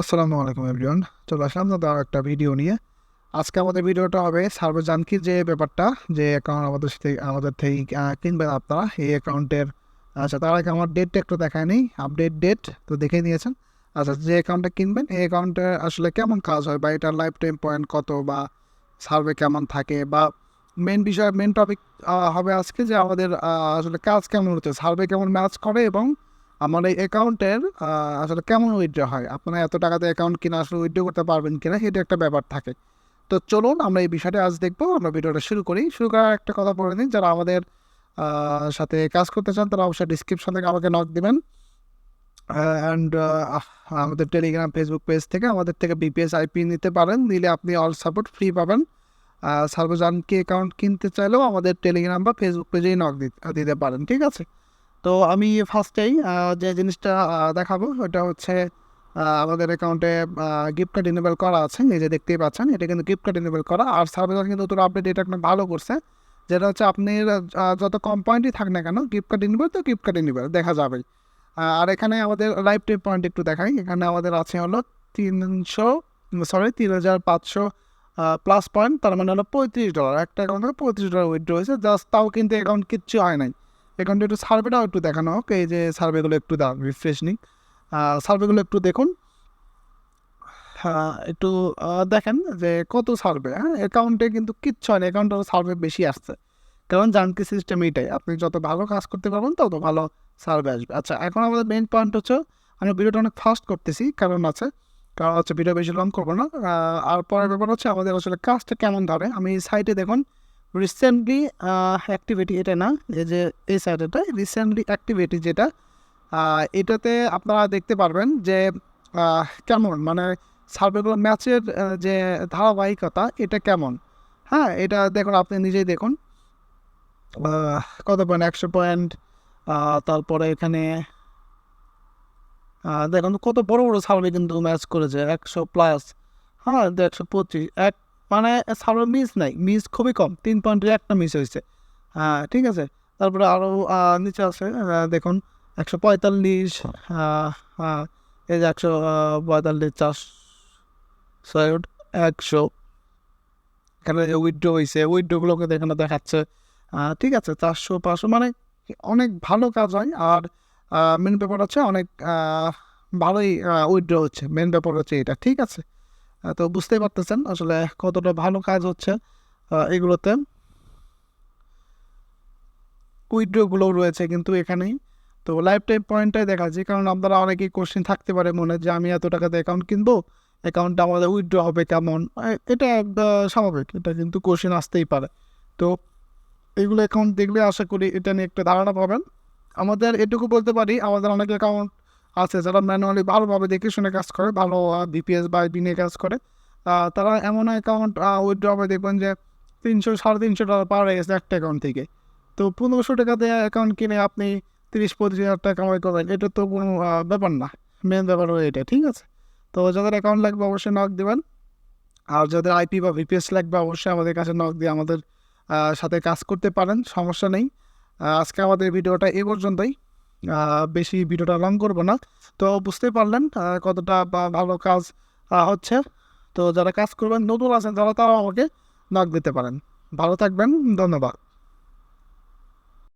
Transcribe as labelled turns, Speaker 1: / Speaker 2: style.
Speaker 1: আসসালামু আলাইকুম এভরিওয়ান। চলে আসলাম তার একটা ভিডিও নিয়ে। আজকে আমাদের ভিডিওটা হবে সার্ভার জানকির যে ব্যাপারটা, যে অ্যাকাউন্ট আমাদের থেকে কিনবেন আপনারা এই অ্যাকাউন্টের। আচ্ছা, তার আগে আমার ডেটটা একটু দেখায় নিই, আপডেট ডেট তো দেখে নিয়েছেন। আচ্ছা, যে অ্যাকাউন্টটা কিনবেন এই অ্যাকাউন্টে আসলে কেমন কাজ হয়, বা এটার লাইফ টাইম পয়েন্ট কত, বা সার্ভে কেমন থাকে, বা মেন টপিক হবে আজকে যে আমাদের আসলে কাজ কেমন হচ্ছে, সার্ভে কেমন ম্যাচ করে, এবং আমার এই অ্যাকাউন্টের আসলে কেমন উইথড্র হয়। আপনারা এত টাকাতে অ্যাকাউন্ট কিনা আসলে উইথড্র করতে পারবেন কিনা, এটা একটা ব্যাপার থাকে। তো চলুন আমরা এই বিষয়টা আজ দেখবো। আমরা ভিডিওটা শুরু করি। শুরু করার একটা কথা বলে নিন, যারা আমাদের সাথে কাজ করতে চান তারা অবশ্যই ডিসক্রিপশন থেকে আমাকে নক দিবেন। অ্যান্ড আমাদের টেলিগ্রাম ফেসবুক পেজ থেকে আমাদের থেকে বিপিএস আইপি নিতে পারেন, নিলে আপনি অল সাপোর্ট ফ্রি পাবেন। সার্বজনকে অ্যাকাউন্ট কিনতে চাইলেও আমাদের টেলিগ্রাম বা ফেসবুক পেজেই নক দিতে পারেন, ঠিক আছে। তো আমি ফার্স্টেই যে জিনিসটা দেখাবো ওটা হচ্ছে আমাদের অ্যাকাউন্টে গিফট কার্ড ইনেবল করা আছে, এই যে দেখতেই পাচ্ছেন এটা কিন্তু গিফট কার্ড ইনেবল করা। আর সার্ভিস কিন্তু নতুন আপডেট এটা একটা ভালো করছে, যেটা হচ্ছে আপনি যত কম পয়েন্টই থাক না কেন গিফট কার্ড ইনেবল তো গিফট কার্ড ইনেবল দেখা যাবে। আর এখানে আমাদের লাইফ টাইম পয়েন্ট একটু দেখাই। এখানে আমাদের আছে হলো 3,500 প্লাস পয়েন্ট, তার মানে হলো $35। একটা অ্যাকাউন্ট থেকে $35 উইথড্র হয়েছে জাস্ট, তাও কিন্তু অ্যাকাউন্ট কিচ্ছু হয় নাই। অ্যাকাউন্টে একটু সার্ভেটাও একটু দেখানো হোক, এই যে সার্ভেগুলো একটু দাও রিফ্রেশনিং সার্ভেগুলো একটু দেখুন। একটু দেখেন যে কত সার্ভে। অ্যাকাউন্টে কিন্তু কিচ্ছু হয় না, অ্যাকাউন্টে সার্ভে বেশি আসছে, কারণ জানকি সিস্টেম এইটাই, আপনি যত ভালো কাজ করতে পারবেন তত ভালো সার্ভে আসবে। আচ্ছা, এখন আমাদের মেইন পয়েন্ট হচ্ছে, আমি ভিডিওটা অনেক ফাস্ট করতেছি কারণ হচ্ছে ভিডিও বেশি লং করবো না। আর পরের ব্যাপার হচ্ছে আমাদের আসলে কাজটা কেমন ধরে। আমি সাইটে দেখুন রিসেন্টলি অ্যাক্টিভিটি, এটা না, এই যে এই সাইটেটা রিসেন্টলি অ্যাক্টিভিটি যেটা, এটাতে আপনারা দেখতে পারবেন যে কেমন মানে সার্ভেগুলো ম্যাচের যে ধারাবাহিকতা এটা কেমন। এটা দেখুন, আপনি নিজেই দেখুন কত পয়েন্ট, 100 পয়েন্ট। তারপরে এখানে দেখুন কত বড় বড় সার্ভে কিন্তু ম্যাচ করেছে, 100+। 125 এক, মানে সার্ভে মিস নাই, মিস খুবই কম, 3 পয়েন্টের একটা মিস হয়েছে। ঠিক আছে। তারপরে আরও নিচে আছে, দেখুন 145, এই যে 145, 100, এখানে যে উইথড্র হয়েছে উইথড্রগুলোকে এখানে দেখাচ্ছে। ঠিক আছে, 400, 500, মানে অনেক ভালো কাজ হয়। আর মেন ব্যাপার হচ্ছে অনেক ভালোই উইথড্র হচ্ছে, মেন ব্যাপার হচ্ছে এটা, ঠিক আছে। তো বুঝতেই পারতেছেন আসলে কতটা ভালো কাজ হচ্ছে এগুলোতে। উইথড্রগুলো রয়েছে কিন্তু এখানেই। তো লাইফ টাইম পয়েন্টটাই দেখাচ্ছি, কারণ আপনারা অনেকেই কোশ্চেন থাকতে পারে মনে, যে আমি এত টাকাতে অ্যাকাউন্ট কিনবো, অ্যাকাউন্টটা আমাদের উইথড্র হবে কেমন। এটা স্বাভাবিক, এটা কিন্তু কোশ্চেন আসতেই পারে। তো এইগুলো অ্যাকাউন্ট দেখলে আশা করি এটা নিয়ে একটা ধারণা পাবেন। আমাদের এটুকু বলতে পারি, আমাদের অনেক অ্যাকাউন্ট আছে যারা ম্যানুয়ালি ভালোভাবে দেখে শুনে কাজ করে, ভালো বিপিএস বা আইপি নিয়ে কাজ করে। তারা এমন অ্যাকাউন্ট উইথড্র হবে, দেখবেন যে 300-350 ডলার পার হয়ে গেছে একটা অ্যাকাউন্ট থেকে। তো 1500 টাকা দিয়ে অ্যাকাউন্ট কিনে আপনি 30-35 হাজার টাকা কামাই করবেন, এটা তো কোনো ব্যাপার না। মেন ব্যাপার হলো এটা, ঠিক আছে। তো যাদের অ্যাকাউন্ট লাগবে অবশ্যই নক দেবেন। আর যাদের আইপি বা ভিপিএস লাগবে অবশ্যই আমাদের কাছে নক দিয়ে আমাদের সাথে কাজ করতে পারেন, সমস্যা নেই। আজকে আমাদের ভিডিওটা এই পর্যন্তই, বেশি ভিডিওটা লং করবো না। তো বুঝতে পারলেন কতটা ভালো কাজ হচ্ছে। তো যারা কাজ করবেন নতুন আছেন তারাও আমাকে নক দিতে পারেন। ভালো থাকবেন, ধন্যবাদ।